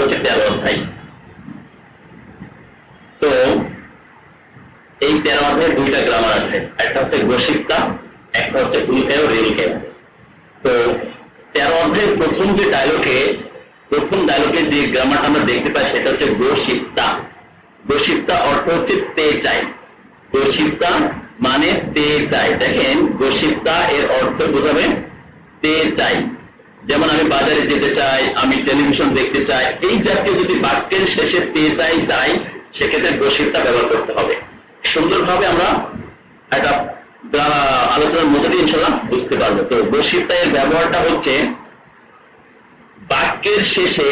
হচ্ছে 13 অধ্যায়। তো এই 13 অধ্যায়ে দুইটা গ্রামার আছে, একটা হচ্ছে গোশিপ্তা, একটা হচ্ছে উল্কায় রেলকে। তো 13 অধ্যায়ের প্রথম ডায়লগে যে গ্রামারটা আমরা দেখতে পাই সেটা হচ্ছে গোশিপ্তা। গোশিপ্তা অর্থ হচ্ছে তে চাই। গোশিপ্তা মানে তে চাই। দেখেন গোশিপ্তা এর অর্থ বোঝাবে তে চাই। যেমন আমি বাজারে যেতে চাই, আমি টেলিভিশন দেখতে চাই, এই জাতীয় যদি বাক্যের শেষে তে চাই চাই, সেক্ষেত্রে গোশিপ্তা ব্যবহার করতে হবে। সুন্দরভাবে আমরা একটা আলোচনার মধ্যে দিয়ে ইনশাআল্লাহ বুঝতে পারবো। তো গোশিপ্তা এর ব্যবহারটা হচ্ছে বাক্যের শেষে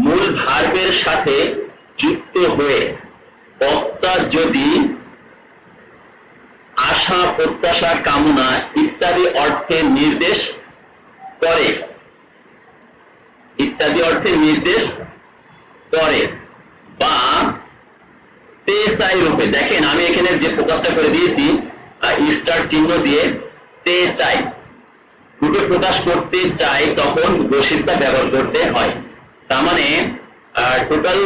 মূল ভার্বের সাথে যুক্ত হয়ে বক্তা যদি আশা, প্রত্যাশা, কামনা ইত্যাদি অর্থে নির্দেশ করে, বা তেসাই রূপে, দেখেন আমি এখানে যে ফোকাসটা করে দিয়েছি স্টার চিহ্ন দিয়ে, তে চাই রূপে প্রকাশ করতে চাই, তখন গোশিপ্তা ব্যবহার করতে হয়। তার মানে টোটাল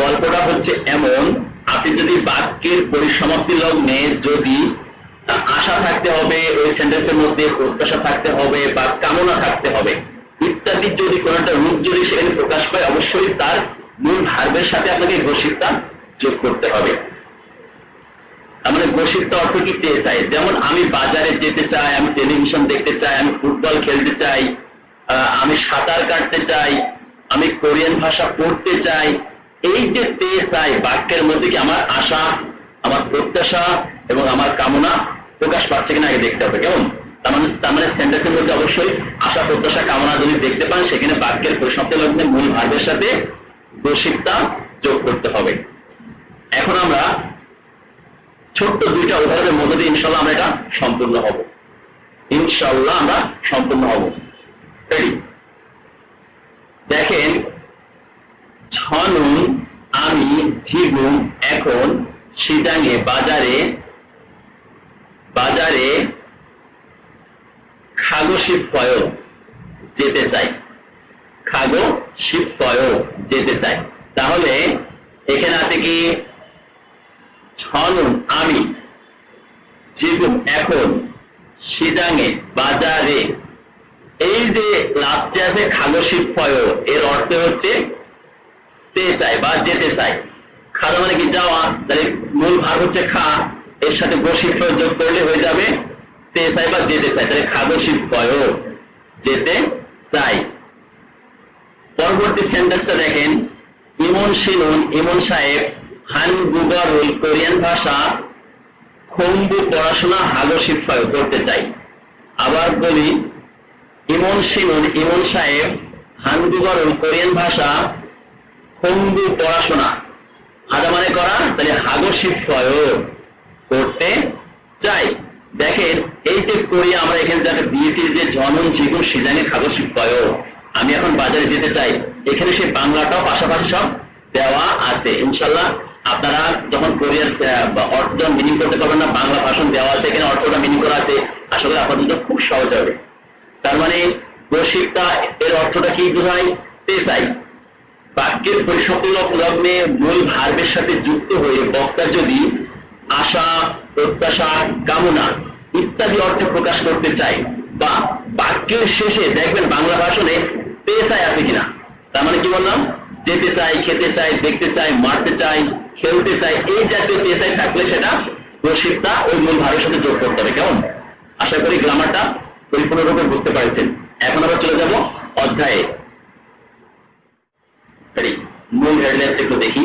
গল্পটা হচ্ছে এমন, আপনি যদি বাক্যের পরিসমাপ্তি লগ্নে যদি আশা থাকতে হবে, ওই সেন্টেন্সের মধ্যে প্রত্যাশা থাকতে হবে বা কামনা থাকতে হবে ইত্যাদি যদি কোনো একটা রূপ যদি সেখানে প্রকাশ পায়, অবশ্যই তার মূল ভার্বের সাথে আপনাকে গোশিপ্তা যোগ করতে হবে। তার মানে গোশিপ্তা অর্থ কি তে চাই। যেমন আমি বাজারে যেতে চাই, আমি টেলিভিশন দেখতে চাই, আমি ফুটবল খেলতে চাই, আমি সাঁতার কাটতে চাই, আমি কোরিয়ান ভাষা পড়তে চাই, এই যে তে চাই বাক্যের মধ্যে কি আমার আশা, আমার প্রত্যাশা এবং আমার কামনা প্রকাশ পাচ্ছে কিনা আগে দেখতে হবে। কেমন? তার মানে সেন্টেন্সের মধ্যে অবশ্যই আশা, প্রত্যাশা, কামনা যদি দেখতে পান, সেখানে বাক্যের পরিসমাপ্তি লগ্নে মূল ভার্বের সাথে গোশিপ্তা যোগ করতে হবে। এখন আমরা ছোট্ট দুইটা উদাহরণের মধ্যে দিয়ে ইনশাআল্লাহ আমরা এটা সম্পূর্ণ হব। রেডি? দেখেন, ছনুন আমি ঝিগুম এখন সিজাঙে বাজারে খাগোশিফয় যেতে চাই। তাহলে এখানে আছে কি ছনুন আমি ঝিগুম এখন সিজাঙে বাজারে, এই যে লাস্টে আছে খাগোশিফয়, এর অর্থ হচ্ছে তে চাই বা যেতে চাই। খাওয়া মানে কি যাওয়া, তাহলে মূল ভাব হচ্ছে খা, এর সাথে গোশিফয় যোগ করলে হয়ে যাবে তে চাই বা যেতে চাই। তাহলে খাগোশিফয় যেতে চাই। পরবর্তী সেন্টেন্সটা দেখেন, ইমন শিনুন ইমন সাহেব হানগুগারুল কোরিয়ান ভাষা খম্বু পড়াশোনা হাগোশিফয় করতে চাই। আবার বলি, ইমন শিনুন ইমন সাহেব হানগুগারুল কোরিয়ান ভাষা খম্বু পড়াশোনা, হাদা মানে করা, তাহলে হাগোশিফয় করতে চাই। দেখেন এই যে কোরিয়া আমরা এখানে যাকে দিয়েছি যে জনন ঝিগুম সিজাঙে খাগোশিফয়, আমি এখন বাজারে যেতে চাই, এখানে সেই বাংলাটাও পাশাপাশি সব দেওয়া আছে। ইনশাআল্লাহ আপনারা যখন কোরিয়ার অর্থ যখন মিনিং করতে পারবেন না, বাংলা ভাষণ দেওয়া আছে, এখানে অর্থটা মিনিং করা আছে, আসলে আপনাদের খুব সহজ হবে। তার মানে গোশিপ্তা এর অর্থটা কি বোঝায়? তে চাই। বাক্যের পরিসমাপ্তি লগ্নে মূল ভার্বের সাথে যুক্ত হয়ে বক্তা যদি আশা, প্রত্যাশা, কামনা ইত্যাদি অর্থে প্রকাশ করতে চায়, বা বাক্যের শেষে দেখবেন বাংলা ভাষণে তে চাই আছে কিনা। তার মানে কি বললাম? যেতে চাই, খেতে চাই, দেখতে চাই, মারতে চাই, খেলতে চাই, এই জাতীয় তে চাই থাকলে সেটা গোশিপ্তা ওই মূল ভার্বের সাথে যোগ করতে হবে। কেমন? আশা করি গ্রামারটা পরিপূর্ণরূপে বুঝতে পারছেন। এখন আমরা চলে যাব অধ্যায়ে। মূল হেডলাইনটা একটু দেখি।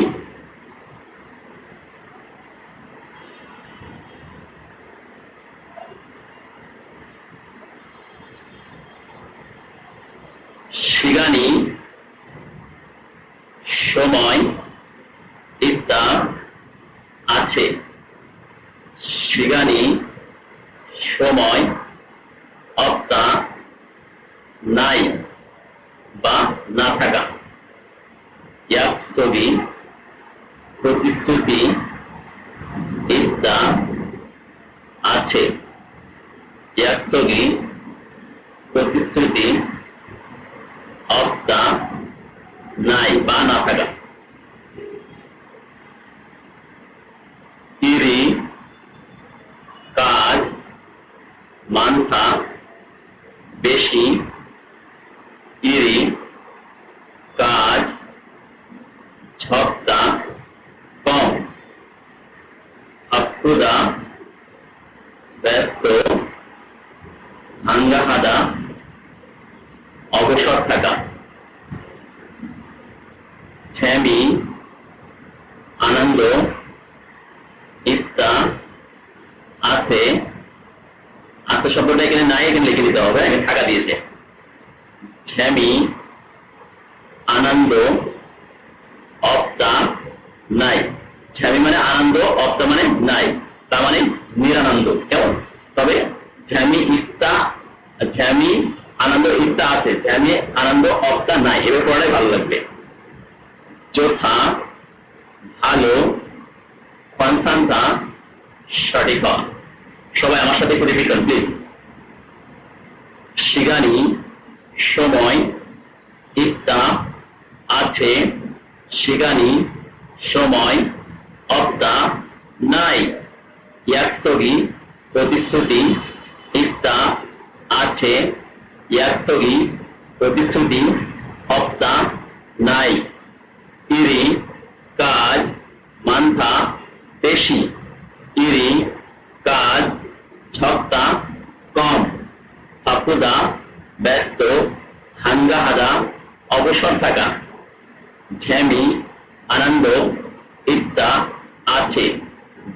শিগানি সময় ইত্যা আছে। শিগানি সময় অপ্তা নাই বা না থাকা। ইয়াকসবি প্রতিশ্রুতি ইত্যা আছে। ইয়াকসবি প্রতিশ্রুতি অপ্তা নাই বা না থাকা। ইরি কাজ মান্থা বেশি ইরি কাজ ঝপ্তা কম আপ্রুদা ব্যস্ত হাঙ্গাহাদা অবসর থাকা ছ্যামি আনন্দ ইত্তা আছে আছে শব্দটা এখানে নাই, এখানে লিখে দিতে হবে, এখানে থাকা দিয়েছে। ছ্যামি আনন্দ অপ্তা নাই। ছ্যামি মানে আনন্দ, অপ্তা মানে নাই, তার মানে নিরানন্দ। কেমন? তবে ঝ্যামি আনন্দ ইত্তা আছে, ঝ্যামি আনন্দ অপ্তা নাই, এবার পড়াটাই ভালো লাগবে। যথা ভালো কনসান্তা সঠিক হওয়া। সবাই আমার সাথে একটু রিপিট করুন প্লিজ। শিগানি সময় ইত্তা আছে শিগানি সময় অপ্তা নাই ইয়াকসগি প্রতিশ্রুতি ইত্তা আছে ইয়াকসগি প্রতিশ্রুতি অপ্তা নাই ইরি কাজ মান্থা বেশি ইরি কাজ ঝপ্তা কম আপ্রুদা ব্যস্ত হাঙ্গাহাদা অবসর থাকা ঝ্যামি আনন্দ ইত্তা আছে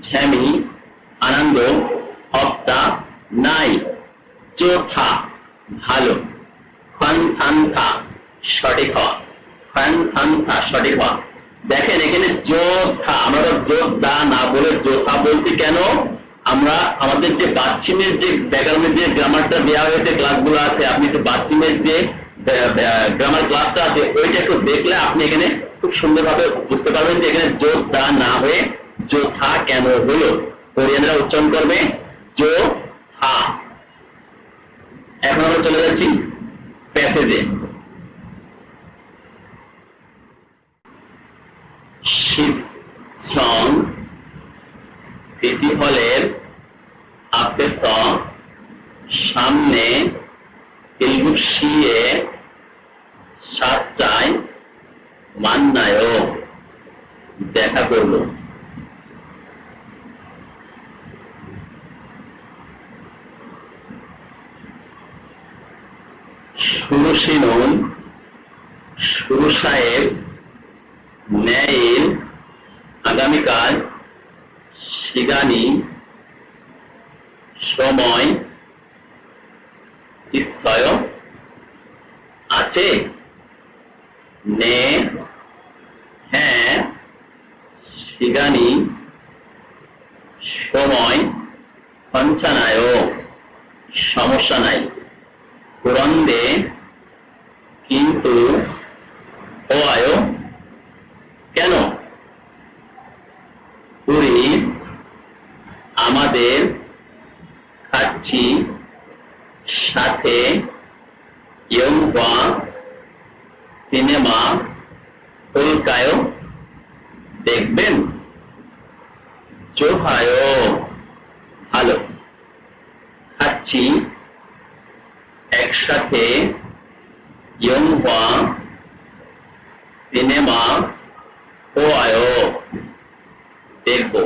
ঝ্যামি আনন্দ অপ্তা নাই যথা ভালো খনসান্থা সঠিক হওয়া খনসান্থা সঠিক হওয়া। দেখেন এখানে যোদ্ধা, আমরা যোদ্ধা না বলে যোদ্ধা বলছি কেন? আমরা আমাদের যে বাচ্চিমের যে ব্যাকরণের যে গ্রামারটা দেওয়া হয়েছে, ক্লাসগুলো আছে, আপনি একটু বাচ্চিমের যে গ্রামার ক্লাসটা আছে ওইটা একটু দেখলে আপনি এখানে খুব সুন্দরভাবে বুঝতে পারবেন যে এখানে যোদ্ধা না হয়ে যোদ্ধা কেন হলো। কোরিয়ানরা উচ্চারণ করবে যোদ্ধা। এখন আমরা চলে যাচ্ছি প্যাসেজে। শিবসং সিটি হলের আপেস সামনে ইলগুপশিয়ে 7টায় মান্নায় দেখা করলো। সুরুশিনুন সুরু সাহেব ন্যায়ের আগামীকাল শিগানি সময় নিশ্চয় আছে নে হ্যাঁ শিগানি সময় পঞ্চানায় সমস্যা নাই পুরন্দে কিন্তু ও আয়ো কেন পুরি আমাদের খাচ্ছি সাথে ইয়ংবা সিনেমা কলকায় দেখবেন জোহায় ভালো খাচ্ছি একসাথে ইয়ংবা সিনেমা ও আয়ো দেখবো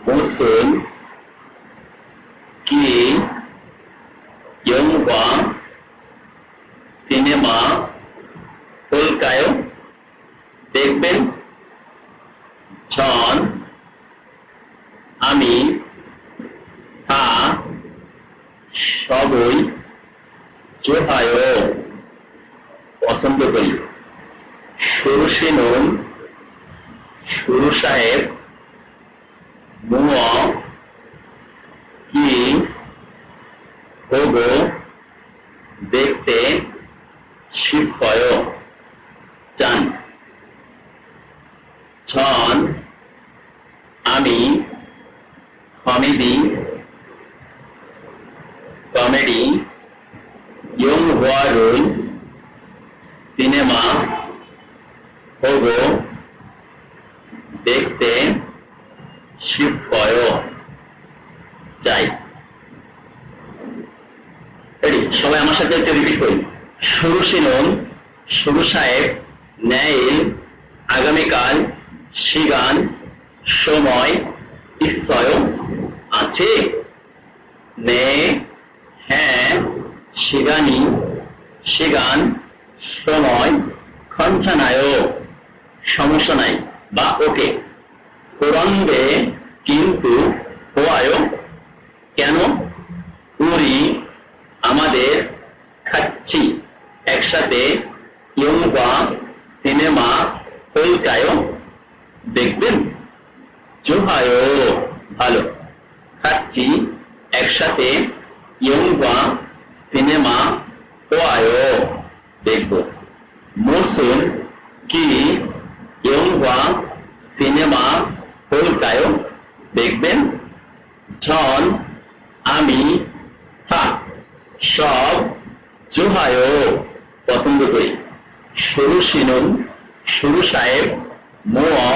মুসুন কি ইয়ংবা সিনেমা কলকায় দেখবেন জন আমি তা সবই জোহায় পছন্দ করি সুরুশিনুন সুরু সাহেব মুয়া কি হবো দেখতে শিফয় চান ছন আমি কমেডি ইয়ং হুয়ারুন সিনেমা হবো দেখতে শিবফয় চাই। সবাই আমার সাথে একটু রিপিট করি। শুরু সিনন, শুরু সাহেব, ন্যাইল, আগামীকাল, শিগান, সময়, নিশ্চয় আছে। নে, হ্যাঁ, শিগানি, শিগান, সময়, খঞ্চানায়, সমস্যা নাই বা ওকে। কোরআনবে কিন্তু হোয়ায়, কেন? উরি আমাদের খাচ্ছি একসাথে ইয়ংবা সিনেমা কলকায় দেখবেন। জোহায় ভালো, খাচ্ছি একসাথে ইয়ংবা সিনেমা হোয়ায় দেখব। মৌসুম কি ইয়ংবা সিনেমা কলকায় দেখবেন। জন আমি থাক সব জোহায় পছন্দ করি। শুরু সিনুন, শুরু সাহেব, মোয়া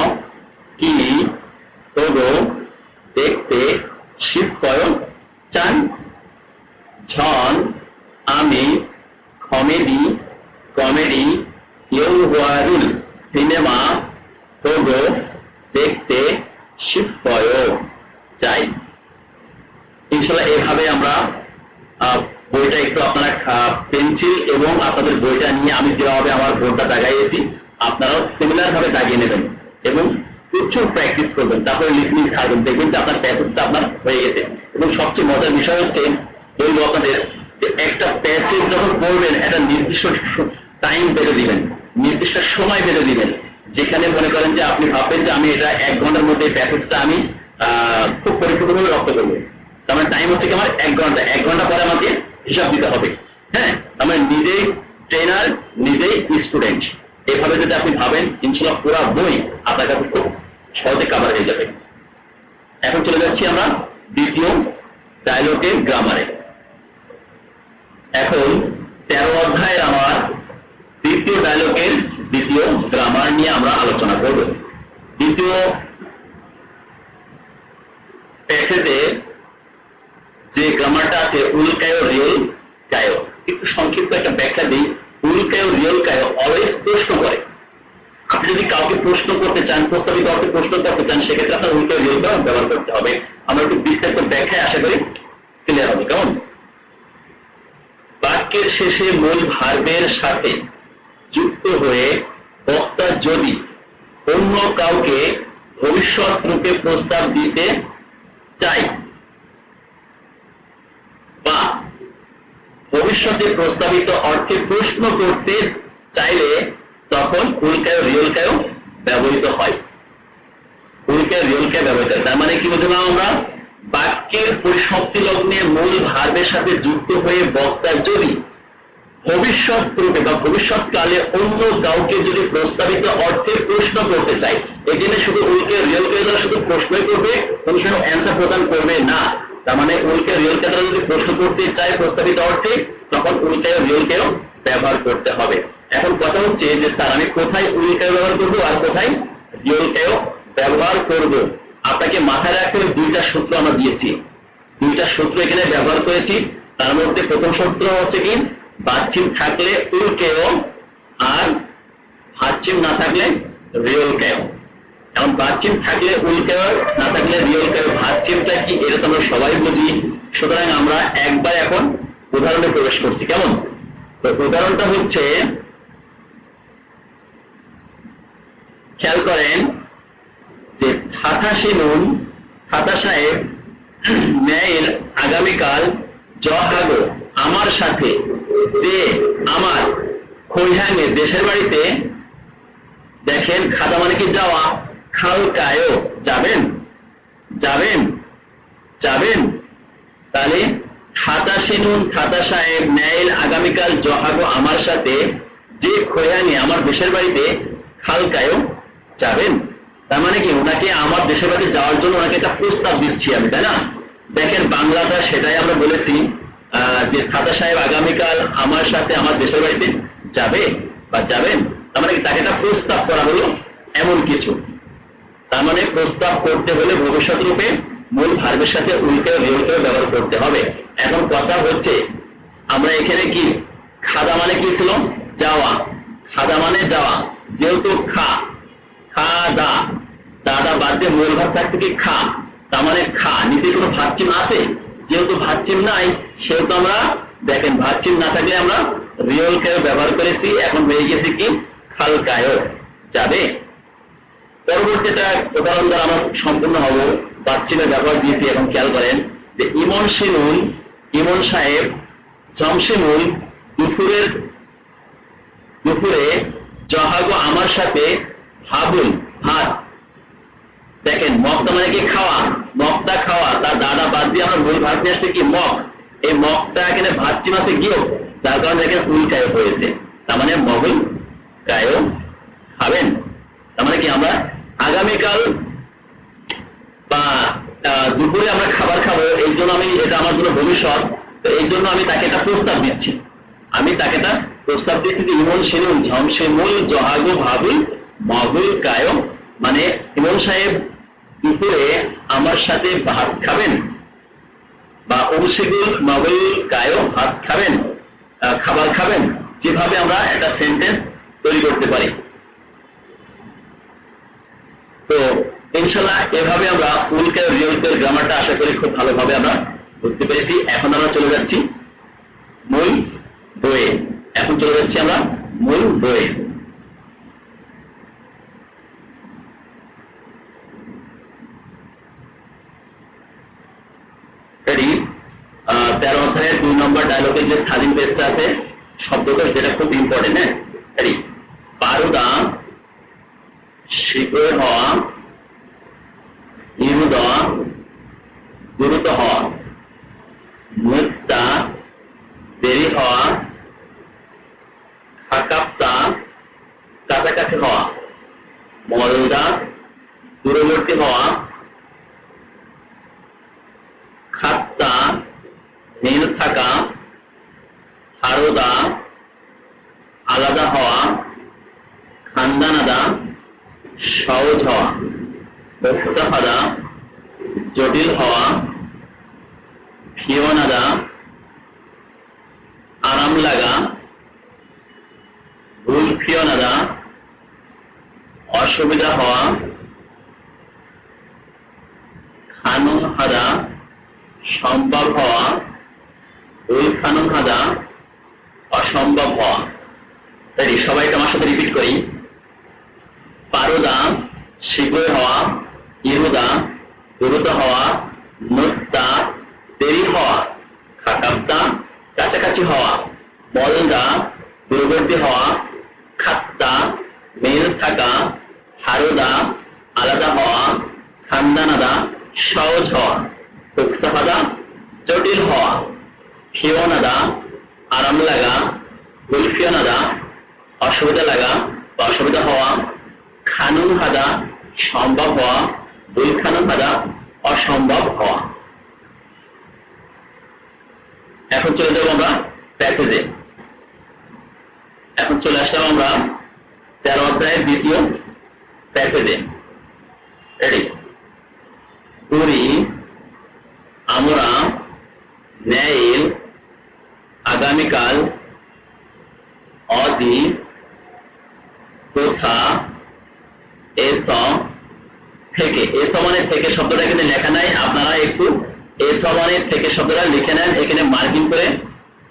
কি তবু দেখতে শিবফয় চান। ঝন আমি কমেডি কমেডি ইয়ংহুয়ারুল সিনেমা তবু দেখতে শিবফয় চাই। ইনশাআল্লাহ এভাবে আমরা বইটা একটু আপনারা পেন্সিল এবং আপনাদের বইটা নিয়ে আমি যেভাবে আমার বোর্ডটা দাগাইয়েছি আপনারাও সিমিলার ভাবে দাগিয়ে নেবেন এবং প্রচুর প্র্যাকটিস করবেন, তারপরে লিসনিং ছাড়বেন, দেখবেন যে আপনার প্যাসেজটা আপনার হয়ে গেছে। এবং সবচেয়ে মজার বিষয় হচ্ছে বলবো আপনাদের যে একটা প্যাসেজ যখন পড়বেন একটা নির্দিষ্ট টাইম বেঁধে দিবেন, নির্দিষ্ট সময় বেঁধে দিবেন, যেখানে মনে করেন যে আপনি ভাববেন যে আমি এটা 1 ঘন্টার মধ্যে প্যাসেজটা আমি খুব পরিপূর্ণভাবে রপ্ত করবো। আমার টাইম হচ্ছে কি আমার 1 ঘন্টা, 1 ঘন্টা পরে আমাকে হিসাব দিতে হবে। হ্যাঁ, আমরা নিজেই ট্রেনার, নিজেই স্টুডেন্ট, এভাবে যদি আপনি ভাবেন ইনশাআল্লাহ পুরো বই আপনার কাছে খুব সহজে কভার হয়ে যাবে। এখন চলে যাচ্ছি আমরা দ্বিতীয় ডায়লগের গ্রামারে। এখন 13 অধ্যায়ের আমার দ্বিতীয় ডায়লগের দ্বিতীয় গ্রামার নিয়ে আমরা আলোচনা করব। দ্বিতীয় প্যাসেজে যে গ্রামারটা আছে উল্কায় রিয়েল কায়, একটু সংক্ষিপ্ত একটা ব্যাখ্যা দিই। উল্কায় রিয়েল কায় অলওয়েজ প্রশ্ন করে। আপনি যদি কাউকে প্রশ্ন করতে চান, প্রস্তাবিত অর্থে প্রশ্ন করতে চান, সেক্ষেত্রে আপনার উল্কায় রিয়েল কায় ব্যবহার করতে হবে। আমরা একটু বিস্তারিত ব্যাখ্যায় আশা করি ক্লিয়ার হবে। কেমন? বাক্যের শেষে মূল ভার্বের সাথে যুক্ত হয়ে বক্তা যদি অন্য কাউকে ভবিষ্যৎ রূপে প্রস্তাব দিতে চাই বা ভবিষ্যতে প্রস্তাবিত অর্থে প্রশ্ন করতে চাইলে তখন উল্কায় রিয়েল কায় ব্যবহৃত হয়। উল্কায় রিয়েল কায় ব্যবহৃত হয়, তার মানে কি বুঝলাম আমরা? বাক্যের পরিসমাপ্তি লগ্নে মূল ভার্বের সাথে যুক্ত হয়ে বক্তা যদি ভবিষ্যৎ রূপে বা ভবিষ্যৎকালে অন্য কাউকে যদি প্রস্তাবিত অর্থে প্রশ্ন করতে চাই, এখানে শুধু উল্কায় রিয়েল কায় দ্বারা শুধু প্রশ্নই করবে, কোনো সময় অ্যান্সার প্রদান করবে না। তার মানে উল্কায় রিয়েল কায় দ্বারা যদি প্রশ্ন করতে চাই প্রস্তাবিত অর্থে, তখন উল্কায় রিয়েল কায় ব্যবহার করতে হবে। এখন কথা হচ্ছে যে স্যার আমি কোথায় উল্কায় ব্যবহার করব আর কোথায় রিয়েল কায় ব্যবহার করব? আপনাকে মাথায় রাখতে হবে দুইটা সূত্র আমরা দিয়েছি, দুইটা সূত্র এখানে ব্যবহার করেছি। তার মধ্যে প্রথম সূত্র হচ্ছে কি, বাচ্চিম থাকলে উল্কেয় আর ভাচ্চিম না থাকলে রিয়েল কায়। এখন বাচ্চিম থাকলে উল্কেয়, না থাকলে রিয়েল কায়। ভাচ্চিমটা কি এটা তো আমরা সবাই বুঝি, সুতরাং আমরা একবার এখন উদাহরণে প্রবেশ করছি। কেমন? তো উদাহরণটা হচ্ছে, খেয়াল করেন যে থাথা সিনুন, থাথা সাহেব, ন্যাইল আগামীকাল, জহাগো আমার সাথে, যে আমার খৈহাঙে দেশের বাড়িতে। দেখেন খাদা মানে কি যাওয়া, খালকায় যাবেন, যাবেন, যাবেন। তাহলে থাতা সিনুন, থাতা সাহেব, ন্যাইল আগামীকাল, জহাগো আমার সাথে, যে খৈহাঙে আমার দেশের বাড়িতে, খালকায় যাবেন। তার মানে কি ওনাকে আমার দেশের বাড়িতে যাওয়ার জন্য ওনাকে একটা প্রস্তাব দিচ্ছি আমি, তাই না? দেখেন বাংলাটা সেটাই আমরা বলেছি যে থাতা সাহেব আগামীকাল আমার সাথে আমার দেশের বাড়িতে যাবে বা যাবেন। তার মানে তাকে একটা প্রস্তাব করা হলো এমন কিছু। তার মানে প্রস্তাব করতে হলে ভবিষ্যৎ রূপে মূল ভার্বের সাথে উইল রিয়েল কেও ব্যবহার করতে হবে। এখন কথা হচ্ছে আমরা এখানে কি খাদা মানে কি ছিল? যাওয়া। খাদা মানে যাওয়া, যেহেতু খাদা দাদা বাদ দিয়ে মূল ভাব থাকছে কি খা, তার মানে খা, নিচে কোনো ভাব চিহ্ন আছে, যেহেতু ভাব চিহ্ন নাই সেহেতু আমরা দেখেন ভাব চিহ্ন না থাকলে আমরা রিয়েল কেও ব্যবহার করেছি, এখন হয়ে গেছে কি খালকায় যাবে। পরবর্তীটা উদাহরণ দ্বারা আমরা সম্পূর্ণ হব। বাচ্চিলে ব্যবহার দিয়েছি, এখন খেয়াল করেন যে ইমন শিনুল, ইমন সাহেব জমশেনুল দুপুরে জহাগো আমার সাথে ভাবুন ভাত। দেখেন মকটা মানে কি খাওয়া, মকটা খাওয়া, তার দাদা বাদ দিয়ে আমরা মূল ভাত নিয়ে আসছে কি মক, এই মকটা এখানে ভাত চিম আছে গিয়েও, যার কারণে এখানে উল কায় হয়েছে, তার মানে মগুল কায়ও খাবেন। তার মানে কি আমরা আগামীকাল বা দুপুরে আমরা খাবার খাবো, এই জন্য আমি এটা আমার জন্য ভবিষ্যৎ, তো এই জন্য আমি তাকে একটা প্রস্তাব দিচ্ছি, আমি তাকে একটা প্রস্তাব দিচ্ছি যে ইমন সেনুল ঝমশেমুল জহাগো ভাবুল মগুল কায়ো, মানে ইমন সাহেব দুপুরে আমার সাথে ভাত খাবেন, বা উলশিগুল মগুল কায়ো ভাত খাবেন, খাবার খাবেন, যেভাবে আমরা একটা সেন্টেন্স তৈরি করতে পারি। তো ইনশাআল্লাহ এভাবে আমরা উইল রিয়েল গ্রামারটা আশা করি খুব ভালোভাবে আমরা বুঝতে পেরেছি। এখন আমরা চলে যাচ্ছি মূল বইয়ে, এখন চলে যাচ্ছি আমরা মূল বইয়ে। রেডি? 13 অধ্যায়ের 2 নম্বর ডায়লগের যে স্বাধীন পেজটা আছে শব্দটা, যেটা খুব ইম্পর্টেন্ট। হ্যাঁ, রেডি? পারুদা শীঘ্র হওয়া, দ্রুত হওয়া, মুক্তা দেরি হওয়া, খাকাপ্তা কাছাকাছি হওয়া, মলদা দূরবর্তী হওয়া, খাত্তা মিল থাকা, হারোদা আলাদা হওয়া, খান্দানাদা সহজ হওয়া, মুক্তাফাদা জটিল হওয়া, ফিওনাদা আরাম লাগা, ভুল ফিওনাদা অসুবিধা হওয়া, খানুন হাদা সম্ভব হওয়া, ভুল খানুন হাদা অসম্ভব হওয়া। রেডি? সবাইকে আমার সাথে রিপিট করি। পারুদা শীঘ্র হওয়া, ইহুদা দ্রুত হওয়া, মুক্তা দেরি হওয়া, খাকাপ্তা কাছাকাছি হওয়া, মলদা দূরবর্তী হওয়া, খাত্তা মিল থাকা, হারুদা আলাদা হওয়া, খান্দানাদা সহজ হওয়া, ফুকসাফাদা জটিল হওয়া, ফিওনাদা আরাম লাগা, গুলফিওনাদা অসুবিধা লাগা বা অসুবিধা হওয়া, খানুন হাদা সম্ভব হওয়া, দুই খানুন হাদা অসম্ভব হওয়া। এখন চলে যাবো আমরা প্যাসেজে। এখন চলে আসলাম আমরা 13 অধ্যায়ের দ্বিতীয় প্যাসেজে। রেডি? পুরি আমরা ন্যাইল আগামীকাল, অদি কোথা, এস থেকে। এস মানে থেকে শব্দটা এখানে লেখা নাই, আপনারা একটু এস মানে থেকে শব্দটা লিখে নেন, এখানে মার্কিং করে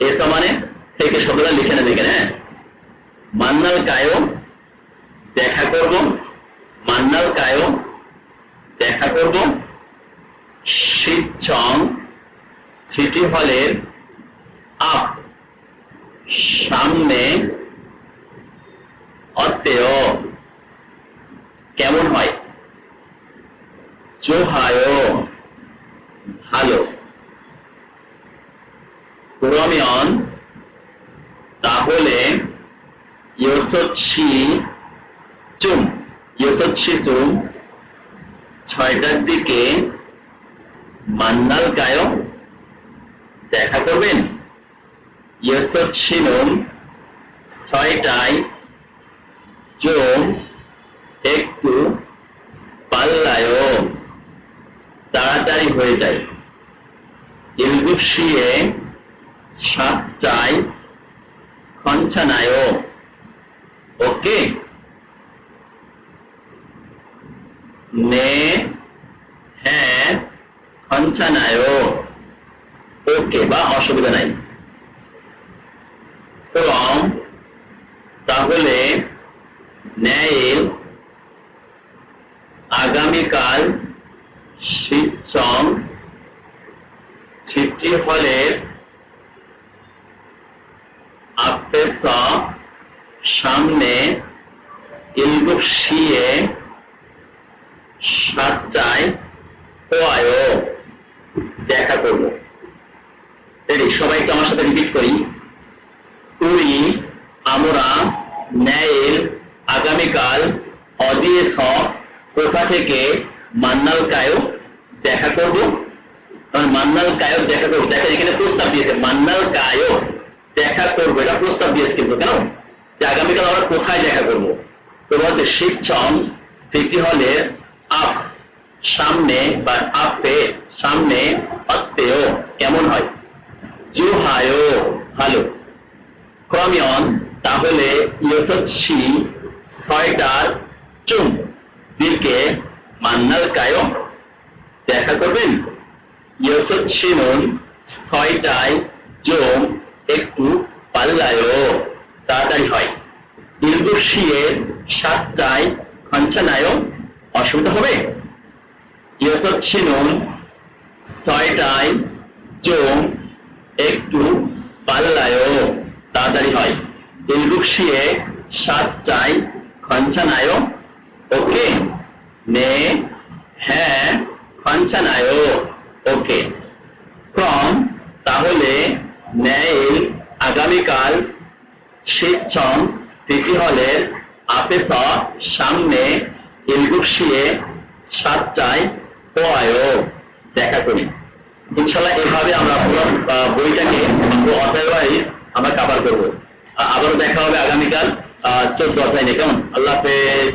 এস মানে থেকে শব্দটা লিখে নেন এখানে। হ্যাঁ, মান্নাল কায়ো দেখা করব, মান্নাল কায়ো দেখা করব, শীতচং সিটি হলের আপ সামনে, অতেও কেমন হয়, জোহায়ো ভালো, কুরমিয়ন তাহলে, ইয়োসোচ্ছি চুম, ইয়োসোচ্ছি চুম 6টার দিকে, মান্নাল কায়ো দেখা করবেন, ইয়োসোচ্ছিনুম 6টায়, জোম একটু পাল্লায়ও তাড়াতাড়ি হয়ে যায় ইলগুশিয়ে সাতটায় খঞ্চানায়ও ওকে নে হ্যাঁ খঞ্চানায়ও ওকে বা অসুবিধা নাই from তাহলে নেইল আগামীকাল শিবচং সিটি হলের আপেস সামনে ইলগুশিয়ে সাতটায় হোয়ায়ও দেখা করব রেডি সবাই একটু আমার সাথে রিপিট করি উই আমরা নেইল আগামীকাল অদিয়েস কোথা থেকে মান্নাল কায়ক দেখা করব মান্নাল কায়ক দেখা করবো দেখেন এখানে প্রস্তাব দিয়েছে মান্নাল কায়ক দেখা করবো এটা প্রস্তাব দিয়েছে কিন্তু কেন যে আগামীকাল আমরা কোথায় দেখা করব তো বলছে শিবচং সিটি হলের আফ সামনে বা আফে সামনে অত্তেও কেমন হয় জুহায়ও ভালো ক্রমিয়ন তাহলে ইয়োসৎসি ছয়টার চুম দিকে মান্নাল কায়ক দেখা করবেন ইয়োসৎসিনুন ছয়টায় জোম একটু পাল্লায়ও তাড়াতাড়ি হয় ইলগুশিয়ে সাতটায় খঞ্চানায়ও অসুবিধা হবে ইয়োসৎসিনুন ছয়টায় জোম একটু পাল্লায়ও তাড়াতাড়ি হয় ইলগুশিয়ে সাতটায় খঞ্চানায়ও ওকে নে হ্যাঁ খঞ্চানায়ও ওকে ফ্রম তাহলে নেইল আগামীকাল শিবচং সিটি হলের আফেস সামনে ইলগুশিয়ে সাতটায় হোয়ায়ও দেখা করি ইনশাল্লাহ এভাবে আমরা পুরো বইটাকে অধ্যায় ওয়াইজ আমরা কভার করবো আবারও দেখা হবে আগামীকাল 14 অধ্যায় নিয়ে কেমন আল্লাহ হাফেজ